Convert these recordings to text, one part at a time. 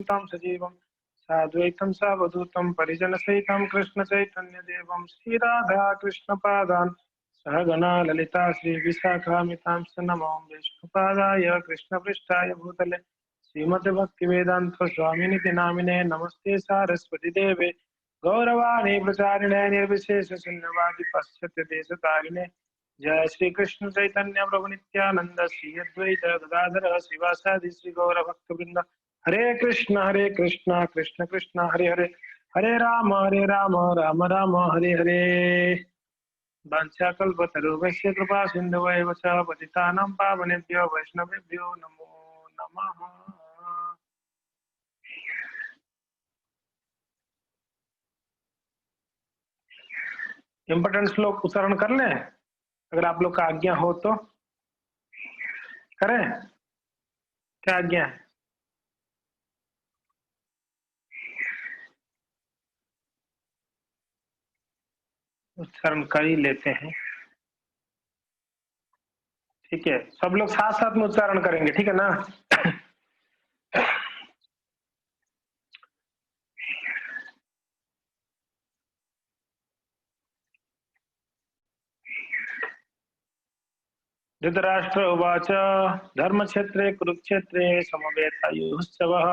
तं सजीवं साद्वैतं सावधूतं परिजनसहितं कृष्णचैतन्यदेवं श्रीराधा कृष्णपादान् सहगणा ललिता श्रीविशाखामितां च नमो विष्णुपादाय कृष्णपृष्ठाय भूतले श्रीमते भक्तिवेदांत स्वामिनिति नामिने नमस्ते सारस्वती देवे गौरवाणी प्रचारिणे निर्विशेष शून्यवादी पाश्चात्य देशतारिणे जय श्री कृष्ण चैतन्य प्रभु नित्यानंद श्री अद्वैत गदाधर शिवासादि श्री गौर भक्तवृंद हरे कृष्ण कृष्ण कृष्ण हरे हरे हरे राम राम राम हरे हरे वाञ्छाकल्पतरुभ्यश्च कृपा सिन्धुवैव च पतितानां पावनेभ्यो वैष्णवेभ्यो नमो नमः। इम्पोर्टेंट श्लोक उच्चारण कर लें, अगर आप लोग का आज्ञा हो तो करें। क्या आज्ञा है? उच्चारण कर ही लेते हैं। ठीक है, सब लोग साथ साथ में उच्चारण करेंगे, ठीक है ना? धृतराष्ट्र उवाच धर्मक्षेत्रे कुरुक्षेत्रे समवेतायुश्चवः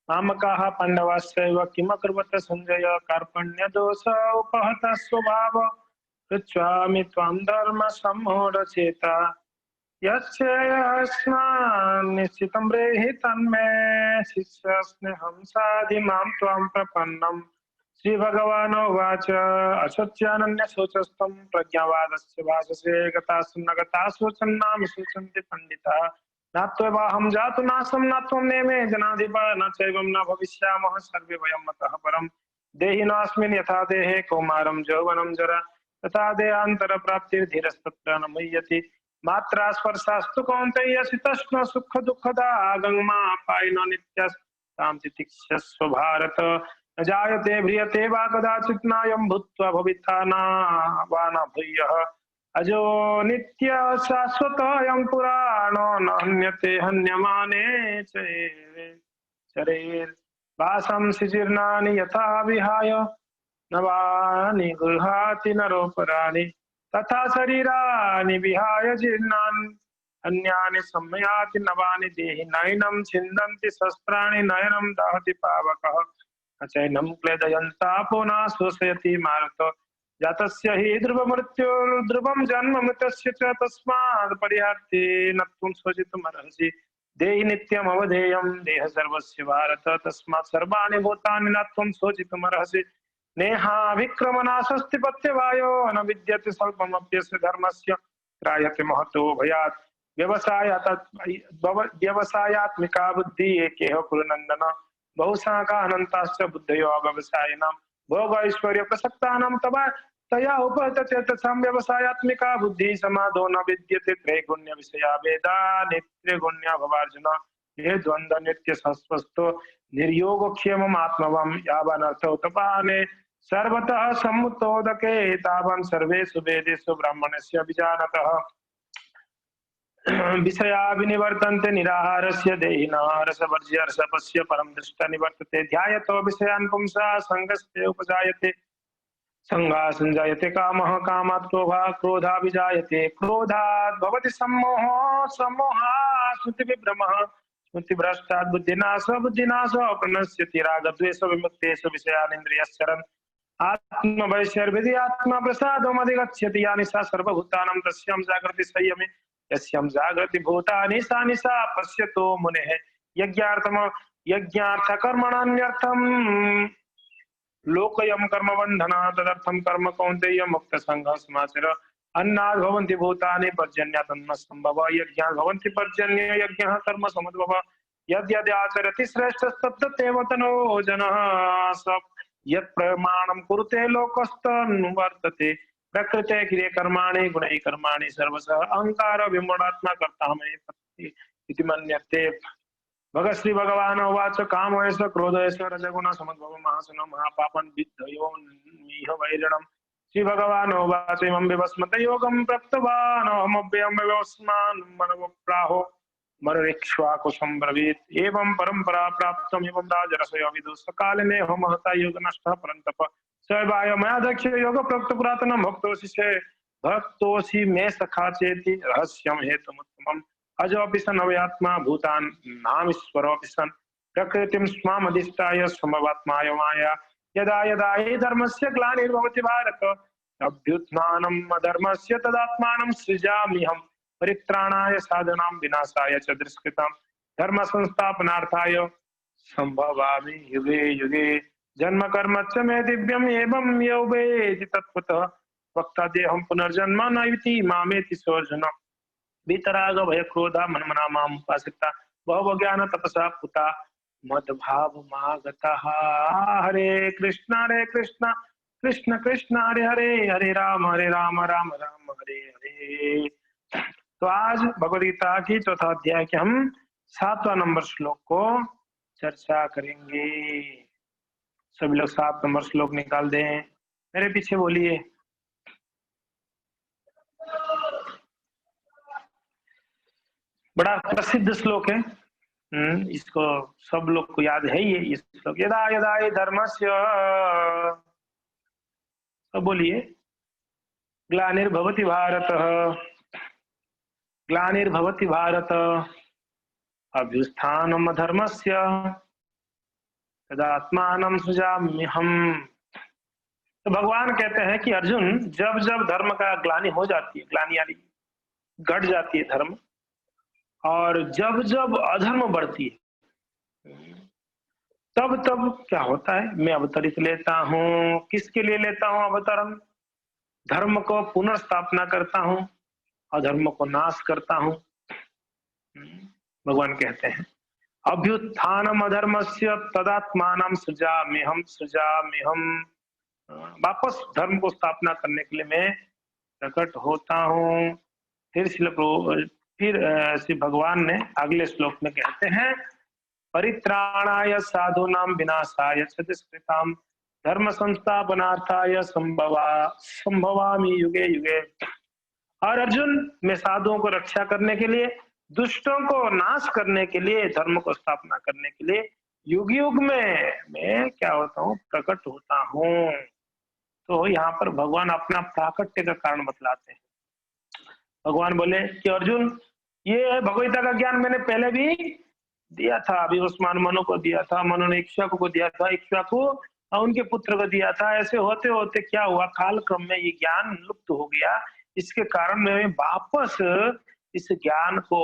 मामकाः पाण्डवाश्चैव किमकुर्वत सञ्जय कार्पण्यदोष उपहतः स्वभाव पृच्छामि त्वां धर्मसम्मूढचेता यस्यास्मान् निश्चितं ब्रूहि तन्मे शिष्यस्म्यहं साधिमां त्वां प्रपन्नम्। श्रीभगवानुवाच अशोच्यानन्यशोचस्त्वं प्रज्ञावादस्य भाषसे गतासु न गतासु चन्नाम सूचन्ति पंडिताः नात्वेवाहं जातु नासं न त्वं नेमे जनाधिपा न चैवं न भविष्यामः सर्वे वयं मतः परं देहिनोऽस्मिन् यथा देहे कौमारं यौवनं जरा तथा देहान्तरप्राप्तिर्धीरस्तत्र न मुह्यति मात्रा स्पर्शास्तु कौन्तेय शीतोष्ण सुख दुःखदा आगमापायिनो नित्यस्तां तितिक्षस्व भारत न जायते म्रियते वा कदाचित् नायं भूत्वा भविता न वा न भूयः अजो नित्य शाश्वतोऽयं पुराणो न हन्यते हन्यमाने शरीरवासं शिजीर्णानि यथा विहाय नवानि गृहाति नरोपराणि तथा शरीराणि विहाय जीर्णानि अन्यानि संयाति नवानि देहि नैनं छिन्दन्ति शस्त्राणि नयनं दहति पावकः चैनं क्लेदयन्तापो न शोषयति मारुतो जातस्य हि ध्रुवमृत्युर्ध्रुवं जन्म मृतस्य च तस्मात् परिहार्थे न त्वं शोचितुमर्हसि देहि नित्यम् अवधेयं देह सर्वस्य भारत तस्मात् सर्वाणि भूतानि न त्वं शोचितुमर्हसि नेहाभिक्रमनाशस्ति पत्यवायो न विद्यते स्वल्पमप्यस्य धर्मस्य त्रायते महतो भयात् व्यवसायात्मिका बुद्धि एकेह कुरु नन्दन बहुशाखा अनंताश्च बुद्धयो व्यवसायिनां भोग ऐश्वर्य प्रसक्तानां तवा तया उपहत चेतसां व्यवसायात्मिका बुद्धि समाधो न विद्यते त्रैगुण्य विषया वेदा नित्यगुण्या भवार्जुन ये द्वंद्व नित्य संस्पस्तो निर्योगक्षेमम् आत्मवम् यावानर्थो तपाने सर्वतः सम्मुतोदके तावान् सर्वेषु वेदेषु ब्राह्मणस्य विजानतः विषया विनिवर्तन्ते निराहारस्य देहिनः रसवर्ज्य रसपस्य परं दृष्टा निवर्तते ध्यायतो विषयान् पुंसा संगस्ते उपजायते संगा संजायते कामः कामात् क्रोधा विजायते क्रोधात् भवति सम्मोहः सम्मोहात् स्मृतिविभ्रमः स्मृतिभ्रष्टात् बुद्धिनाशो बुद्धिनाशो प्रणश्यति रागद्वेषो विमुक्तेषु विषयानिन्द्रियश्चरन् आत्मवैश्यर्विधि आत्मा प्रसादमधिगच्छति या निशा सर्वभूतानां तस्यां जागृति संयमे यस्यां जागृति भूतानि सा निशा पश्यतो मुनेः यज्ञार्थम यज्ञार्थकर्मणान्यर्थं लोकयं कर्म बन्धना तदर्थं कर्म कौन्तेय मुक्त संघ समाचर अन्नाद् भवन्ति भूतानि पर्जन्यात् अन्नसम्भव यज्ञात् भवन्ति पर्जन्य यज्ञः कर्म समुद्भव यद्यद्याचरति श्रेष्ठस्तत्तदेव तनो जनः स यत् प्रमाणं कुरुते लोकस्तनुवर्तते प्रकृते क्रिये कर्माणि गुणैः कर्माणि सर्वशः अहंकार विमूढात्मा कर्ता मयि इति मन्यते। भगत श्री भगवान उवाच कामयश क्रोधयश रजगुण समुद्भव महासनो महापापं विद्धयो मीह वैरिणम् श्री भगवान उवाच इमं विवस्मत योगं प्राप्तवान् अहमव्ययं विवस्मान् मनवो प्राहो मनुरिक्ष्वाकु संब्रवीत् एवं परंपरा प्राप्तम् एवं राजर्षयो विदुः सकालिने हो महता योग नष्टः परन्तप सर्वाय मयाध्यक्ष योग प्रवक्त पुरातनम भक्तोऽसि मे सखा चेति रहस्यम हेतुमुत्तमम् अजोऽपि सन् अव्यात्मा भूतान् नामीश्वरोऽपि सन् प्रकृतिं स्वामधिष्ठाय समवात्माय माया यदा यदा हि धर्मस्य ग्लानिर्भवति भारत अभ्युत्थानम् अधर्मस्य तदात्मानं सृजाम्यहम् परित्राणाय साधनां विनाशाय च दुष्कृतां धर्म संस्थापनार्थाय संभवामि युगे युगे जन्म कर्म च मे दिव्यम एवं यो वेति तत्त्वतः वक्ता देहं पुनर्जन्म नैति मामेति सोऽर्जुन वितराग भय क्रोधा मनमना माम उपासिता बहु ज्ञान तपसा पुता मद्भाव मागतः हरे कृष्ण कृष्ण कृष्ण हरे हरे हरे राम राम राम हरे हरे। तो आज भगवद गीता की चौथा अध्याय के हम 7वां नंबर श्लोक को चर्चा करेंगे। सभी लोग 7 नंबर श्लोक निकाल दें, मेरे पीछे बोलिए। बड़ा प्रसिद्ध श्लोक है, इसको सब लोग को याद है। ये श्लोक यदा यदा हि धर्मस्य, सब बोलिए, ग्लानिर्भवति भारत ग्लानिर्भवति भारत अभ्युत्थानम् अधर्मस्य तदात्मानं सृजाम्यहम्। तो भगवान कहते हैं कि अर्जुन, जब जब धर्म का ग्लानि हो जाती है, ग्लानि यानी घट जाती है धर्म, और जब जब अधर्म बढ़ती है, तब तब क्या होता है, मैं अवतरित लेता हूं। किसके लिए लेता हूं अवतरण? धर्म को पुनर्स्थापना करता हूं, अधर्म को नाश करता हूं। भगवान कहते हैं अभ्युत्थानम अधर्मस्य तदात्मानं सृजाम्यहम्। वापस धर्म को स्थापना करने के लिए मैं प्रकट होता हूं। फिर श्री भगवान ने अगले श्लोक में कहते हैं परित्राणाय साधूनां विनाशाय च दुष्कृतां धर्म संस्थापनार्थाय संभवामि युगे युगे। और अर्जुन, मैं साधुओं को रक्षा करने के लिए, दुष्टों को नाश करने के लिए, धर्म को स्थापना करने के लिए युग युग में मैं क्या होता हूँ, प्रकट होता हूँ। तो यहाँ पर भगवान अपना प्राकट्य का कारण बतलाते हैं। भगवान बोले कि अर्जुन, ये भगवगीता का ज्ञान मैंने पहले भी दिया था, अभी उस्मान मनु को दिया था, मनु ने इक्ष्वाकु को दिया था, इक्ष्वाकु उनके पुत्र को दिया था। ऐसे होते होते क्या हुआ, काल क्रम में ये ज्ञान लुप्त हो गया। इसके कारण मैं वापस इस ज्ञान को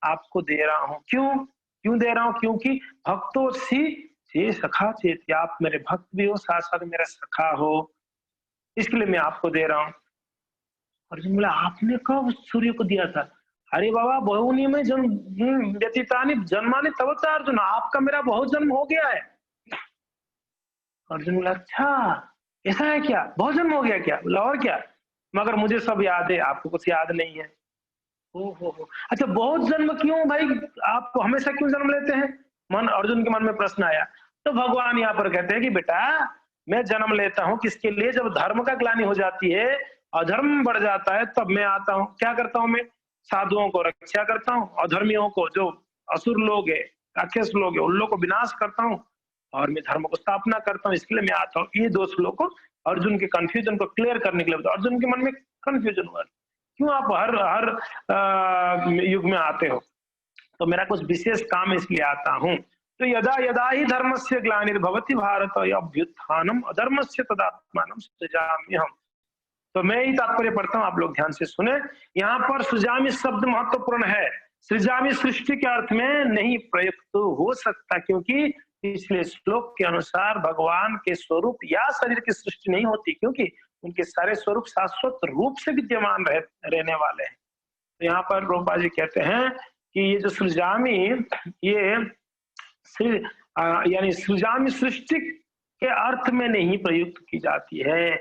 आपको दे रहा हूँ। क्यों दे रहा हूँ? क्योंकि भक्तों से सखा चेत, आप मेरे भक्त भी हो, साथ साथ मेरा सखा हो, इसके लिए मैं आपको दे रहा हूँ। अर्जुन बोला, आपने कब सूर्य को दिया था? अरे बाबा, बहुनी में जन्म व्यतीतानि जन्मानि तब था अर्जुन, आपका मेरा बहुत जन्म हो गया है। अर्जुन बोला, अच्छा ऐसा है क्या, बहुत जन्म हो गया क्या? बोला, और क्या, मगर मुझे सब याद है, आपको कुछ याद नहीं है। हो, अच्छा बहुत जन्म क्यों भाई, आप हमेशा क्यों जन्म लेते हैं? अर्जुन के मन में प्रश्न आया। तो भगवान यहाँ पर कहते हैं कि बेटा, मैं जन्म लेता हूँ किसके लिए? जब धर्म का ग्लानि हो जाती है, अधर्म बढ़ जाता है, तब मैं आता हूँ। क्या करता हूँ मैं? साधुओं को रक्षा करता हूँ, अधर्मियों को, जो असुर लोग है, राक्षस लोग है, उन लोगों को विनाश करता हूँ, और मैं धर्म को स्थापना करता हूँ, इसके लिए मैं आता हूँ। ये 2 श्लोक को अर्जुन के कंफ्यूजन को क्लियर करने के लिए बताओ। अर्जुन के मन में कंफ्यूजन हुआ, क्यों आप हर युग में आते हो? तो मेरा कुछ विशेष काम इसलिए आता हूं। तो यदा यदा ही धर्मस्य ग्लानिर्भवति भारत अभ्युत्थानम अधर्मस्य तदात्मानं सृजाम्यहम्। तो मैं ही तात्पर्य पढ़ता हूं, आप लोग ध्यान से सुने। यहाँ पर सृजामि शब्द महत्वपूर्ण है। सृजामि सृष्टि के अर्थ में नहीं प्रयुक्त हो सकता, क्योंकि पिछले श्लोक के अनुसार भगवान के स्वरूप या शरीर की सृष्टि नहीं होती, क्योंकि उनके सारे स्वरूप शाश्वत रूप से विद्यमान रहने वाले हैं। तो यहाँ पर रूपा जी कहते हैं कि ये जो सृजामि, ये यानी सृजामि सृष्टि के अर्थ में नहीं प्रयुक्त की जाती है,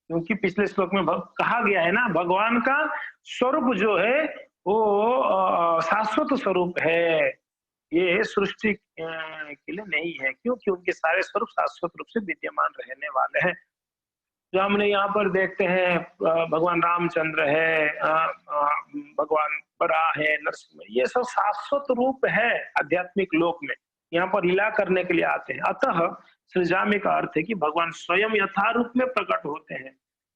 क्योंकि पिछले श्लोक में कहा गया है ना, भगवान का स्वरूप जो है वो शाश्वत स्वरूप है, ये सृष्टि के लिए नहीं है, क्योंकि उनके सारे स्वरूप शाश्वत रूप से विद्यमान रहने वाले हैं। जो हमने यहाँ पर देखते हैं भगवान रामचंद्र है, भगवान बराह है, नरसिंह, ये सब शाश्वत रूप है आध्यात्मिक लोक में, यहाँ पर लीला करने के लिए आते हैं। अतः सृजामी का अर्थ है कि भगवान स्वयं यथारूप में प्रकट होते हैं,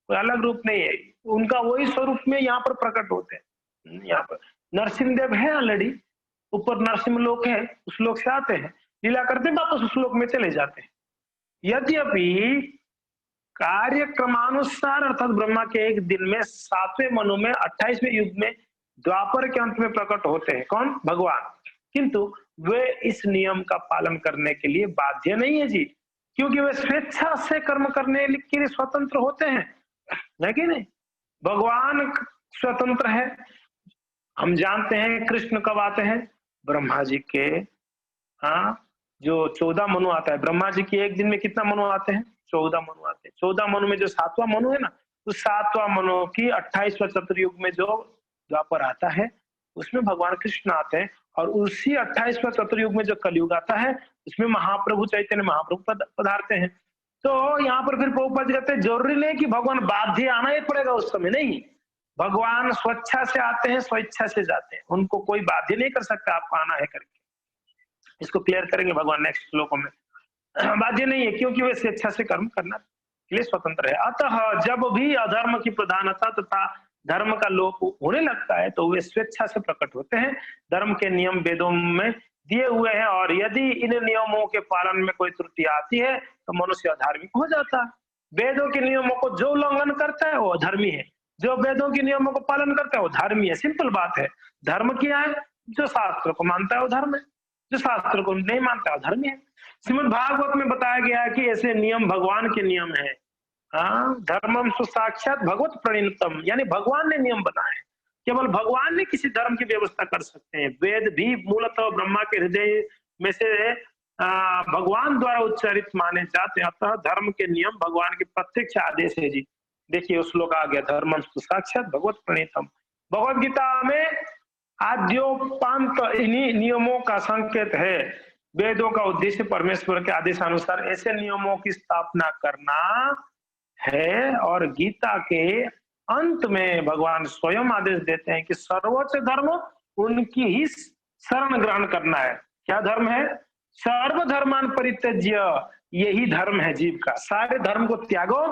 कोई अलग रूप नहीं है, उनका वही स्वरूप में यहाँ पर प्रकट होते हैं। यहाँ पर नरसिंह देव है ऑलरेडी, ऊपर नरसिंह लोक है, उस लोक से आते हैं, लीला करते हैं, वापस उस लोक में चले जाते हैं। यद्यपि कार्यक्रमानुसार अर्थात ब्रह्मा के एक दिन में 7वें मनु में 28वें युग में द्वापर के अंत में प्रकट होते हैं, कौन? भगवान। किंतु वे इस नियम का पालन करने के लिए बाध्य नहीं है जी, क्योंकि वे स्वेच्छा से कर्म करने के लिए स्वतंत्र होते हैं, है कि नहीं? भगवान स्वतंत्र है। हम जानते हैं कृष्ण कब आते हैं? ब्रह्मा जी के, हाँ, जो 14 मनु आता है, ब्रह्मा जी के एक दिन में कितना मनु आते हैं? 14 मनु आते हैं। 14 मनु में जो 7वां मनु है ना, उस 7वां मनु की 28वां चतुर्युग में जो द्वापर आता है, उसमें भगवान कृष्ण आते हैं, और उसी 28वां चतुर्युग में जो कलयुग आता है, उसमें महाप्रभु चैतन्य महाप्रभु पधारते हैं। तो यहाँ पर फिर प्रभुपाद जी कहते हैं जरूरी नहीं कि भगवान बाध्य आना ही पड़ेगा उस समय, नहीं, भगवान स्वेच्छा से आते हैं, स्वेच्छा से जाते हैं, उनको कोई बाध्य नहीं कर सकता आपको आना है करके। इसको क्लियर करेंगे भगवान नेक्स्ट श्लोकों में। बाध्य नहीं है, क्योंकि वे स्वेच्छा से कर्म करना के लिए स्वतंत्र है। अतः जब भी अधर्म की प्रधानता तथा धर्म का लोप होने लगता है, तो वे स्वेच्छा से प्रकट होते हैं। धर्म के नियम वेदों में दिए हुए हैं, और यदि इन नियमों के पालन में कोई त्रुटि आती है, तो मनुष्य अधार्मिक हो जाता है। वेदों के नियमों को जो उल्लंघन करता है वो अधर्मी है, जो वेदों के नियमों को पालन करता है वो धर्मी है। सिंपल बात है। धर्म क्या है? जो शास्त्र को मानता है वो धर्म है, जो शास्त्र को नहीं मानता है धर्मी है। श्रीमद् भागवत में बताया गया है कि ऐसे नियम भगवान के नियम है। हाँ, धर्मम साक्षात भगवत प्रणीतम, यानी भगवान ने नियम बनाए हैं, केवल भगवान ने किसी धर्म की व्यवस्था कर सकते हैं। वेद भी मूलतः ब्रह्मा के हृदय में से भगवान द्वारा उच्चारित माने जाते हैं। अतः धर्म के नियम भगवान के प्रत्यक्ष आदेश है जी। देखिए उस श्लोक आ गया, धर्मम साक्षात भगवत प्रणीतम। भगवत गीता में आद्योपांत इन्हीं नियमों का संकेत है। वेदों का उद्देश्य परमेश्वर के आदेशानुसार ऐसे नियमों की स्थापना करना है, और गीता के अंत में भगवान स्वयं आदेश देते हैं कि सर्वोच्च धर्म उनकी ही शरण ग्रहण करना है। क्या धर्म है? सर्वधर्मान परित्यज्य, यही धर्म है जीव का। सारे धर्म को त्यागो,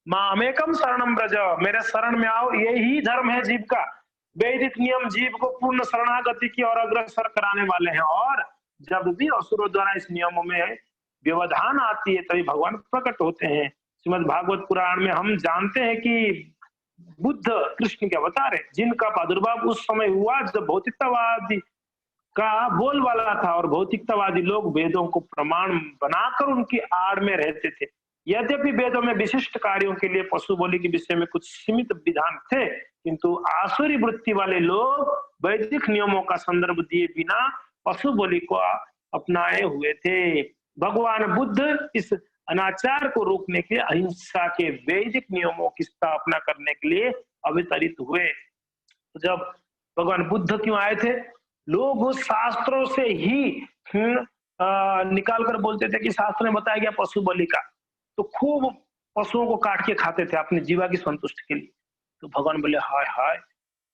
मामेकम शरणम ब्रज, मेरे शरण में आओ, यही धर्म है जीव का। वैदिक नियम जीव को पूर्ण शरणागति की और अग्रसर कराने वाले हैं, और जब भी असुरों द्वारा इस नियमों में व्यवधान आती है तभी भगवान प्रकट होते हैं। श्रीमद् भागवत पुराण में हम जानते हैं कि बुद्ध कृष्ण के अवतार है, जिनका प्रादुर्भाव उस समय हुआ जब भौतिकतावादी का बोलबाला था, और भौतिकतावादी लोग वेदों को प्रमाण बनाकर उनकी आड़ में रहते थे। यद्यपि वेदों में विशिष्ट कार्यों के लिए पशु बलि के विषय में कुछ सीमित विधान थे, किंतु आसुरी वृत्ति वाले लोग वैदिक नियमों का संदर्भ दिए बिना पशु बलि को अपनाए हुए थे। भगवान बुद्ध इस अनाचार को रोकने के लिए अहिंसा के वैदिक नियमों की स्थापना करने के लिए अवतरित हुए। तो जब भगवान बुद्ध क्यों आए थे? लोग उस शास्त्रों से ही निकाल कर बोलते थे कि शास्त्र में बताया गया पशु बलि का, तो खूब पशुओं को काट के खाते थे अपनी जीवा की संतुष्टि के लिए। तो भगवान बोले हाय हाय,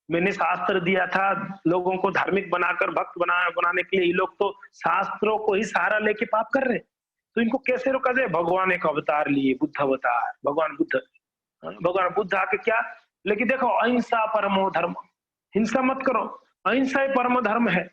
मैंने शास्त्र दिया था लोगों को धार्मिक बनाकर भक्त बनाने के लिए, ये लोग तो शास्त्रों को ही सहारा लेके पाप कर रहे, तो इनको कैसे रोका जाए? भगवान एक अवतार लिए, बुद्ध अवतार, भगवान बुद्ध आके क्या, लेकिन देखो अहिंसा परमो धर्म, हिंसा मत करो, अहिंसा ही परम धर्म है।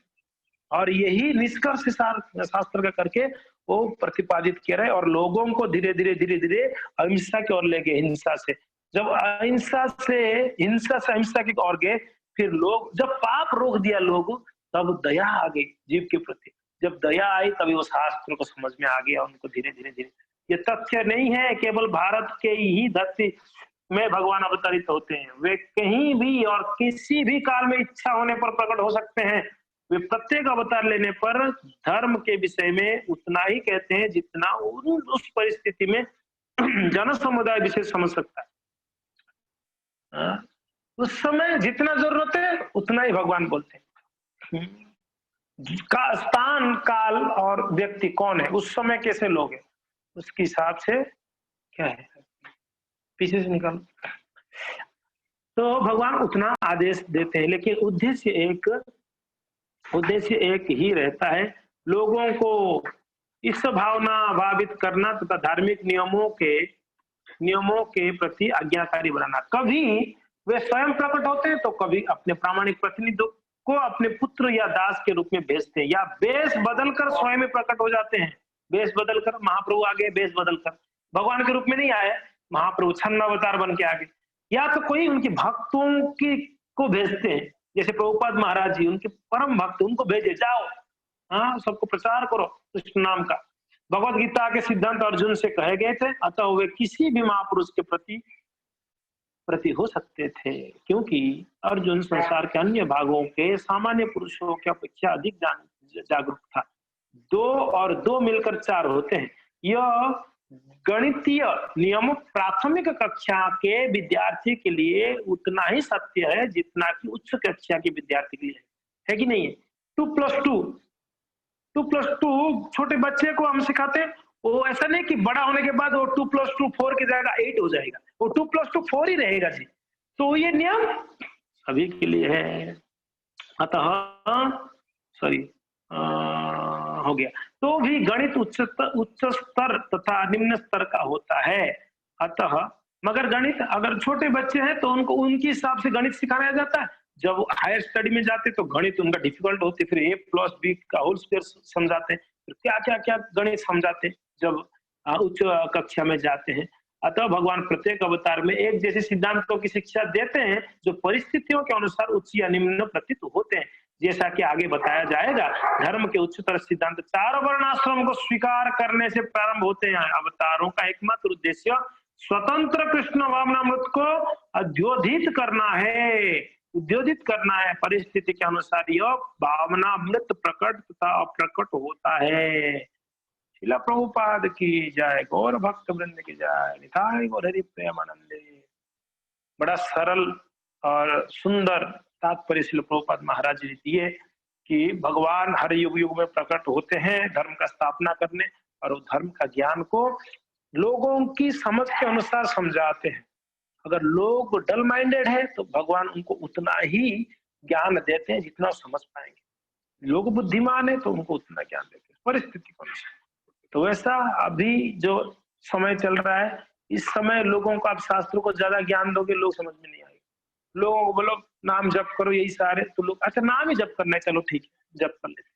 और यही निष्कर्ष शास्त्र का करके वो प्रतिपादित किया रहे, और लोगों को धीरे धीरे अहिंसा की ओर ले गए, हिंसा से। जब अहिंसा से अहिंसा की ओर गए, फिर लोग जब पाप रोक दिया लोग, तब दया आ गई जीव के प्रति। जब दया आई तभी वो शास्त्र को समझ में आ गया उनको धीरे धीरे। ये तथ्य नहीं है केवल भारत के ही धरती में भगवान अवतरित होते हैं, वे कहीं भी और किसी भी काल में इच्छा होने पर प्रकट हो सकते हैं। वे प्रत्येक अवतार लेने पर धर्म के विषय में उतना ही कहते हैं जितना उस परिस्थिति में जन समुदाय विशेष समझ सकता है। उस समय जितना जरूरत है उतना ही भगवान बोलते हैं। का स्थान, काल और व्यक्ति कौन है, उस समय कैसे लोग हैं, उसके हिसाब से क्या है। पीछे से निकाल। तो भगवान उतना आदेश देते हैं, लेकिन उद्देश्य एक ही रहता है, लोगों को इस भावना भावित करना तथा धार्मिक नियमों के प्रति आज्ञाकारी बनाना। कभी वे स्वयं प्रकट होते हैं, तो कभी अपने प्रामाणिक प्रतिनिधि को अपने पुत्र या दास के रूप में भेजते हैं, या वेश बदलकर स्वयं में प्रकट हो जाते हैं। वेश बदलकर महाप्रभु आगे, वेश बदलकर भगवान के रूप में नहीं आए, महाप्रभु छन्न अवतार बन के आगे, या तो कोई उनके भक्तों की को भेजते हैं, जैसे प्रभुपाद महाराज जी उनके परम भक्त, उनको भेजे, जाओ हाँ सबको प्रचार करो कृष्ण नाम का। भगवत गीता के सिद्धांत अर्जुन से कहे गए थे, अतः वे किसी भी महापुरुष के प्रति हो सकते थे, क्योंकि अर्जुन संसार के अन्य भागों के सामान्य पुरुषों की अपेक्षा अधिक जागरूक था। 2 और 2 मिलकर 4 होते हैं। यह गणितीय नियम प्राथमिक कक्षा के विद्यार्थी के लिए उतना ही सत्य है जितना कि उच्च कक्षा के विद्यार्थी के लिए है कि नहीं है। 2+2 छोटे बच्चे को हम सिखाते हैं, वो ऐसा नहीं कि बड़ा होने के बाद वो 2+2 4 की जगह 8 हो जाएगा, वो 2+2 4 ही रहेगा जी। तो ये नियम सभी के लिए है। अतः सॉरी हो गया। तो भी गणित उच्च स्तर तथा निम्न स्तर का होता है। अतः मगर गणित अगर छोटे बच्चे हैं तो उनको उनके हिसाब से गणित सिखाया जाता है। जब हायर स्टडी में जाते तो गणित उनका डिफिकल्ट होती, फिर a+b का होल स्क्वायर समझाते हैं, फिर क्या गणित समझाते हैं जब उच्च कक्षा में जाते हैं। अतः भगवान प्रत्येक अवतार में एक जैसे सिद्धांतों की शिक्षा देते हैं जो परिस्थितियों के अनुसार उच्च या निम्न प्रतीत होते हैं। जैसा कि आगे बताया जाएगा, धर्म के उच्चतर सिद्धांत 4 वर्णाश्रम को स्वीकार करने से प्रारंभ होते हैं। अवतारों का एकमात्र उद्देश्य स्वतंत्र कृष्ण वामनामृत को उद्योधित करना है। परिस्थिति के अनुसार यह भावनामृत प्रकट तथा अप्रकट होता है। शिला प्रभुपाद की जय, गौर भक्त वृंद की जय, निताय गौर हरि प्रेमानंदे। बड़ा सरल और सुंदर तात्पर्य शिला प्रभुपाद महाराज जी दिए कि भगवान हर युग में प्रकट होते हैं धर्म का स्थापना करने, और धर्म का ज्ञान को लोगों की समझ के अनुसार समझाते हैं। अगर लोग डल माइंडेड है तो भगवान उनको उतना ही ज्ञान देते हैं जितना समझ पाएंगे। लोग बुद्धिमान है तो उनको उतना ज्ञान देते हैं परिस्थिति के अनुसार। तो वैसा अभी जो समय चल रहा है, इस समय लोगों को आप शास्त्रों को ज्यादा ज्ञान दोगे, लोग समझ में नहीं आएगा। लोगों को बोलो नाम जप करो, यही सारे, तो लोग अच्छा नाम ही जप करना है, चलो ठीक है जप कर लेते।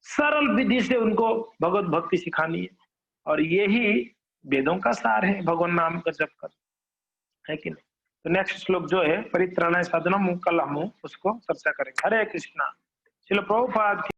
सरल विधि से उनको भगवत भक्ति सिखानी है, और यही वेदों का सार है, भगवान नाम का जप कर, है कि नहीं। तो नेक्स्ट श्लोक जो है परित्राणाय साधनम, कल हम उसको चर्चा करेंगे। हरे कृष्णा। श्रील प्रभुपाद।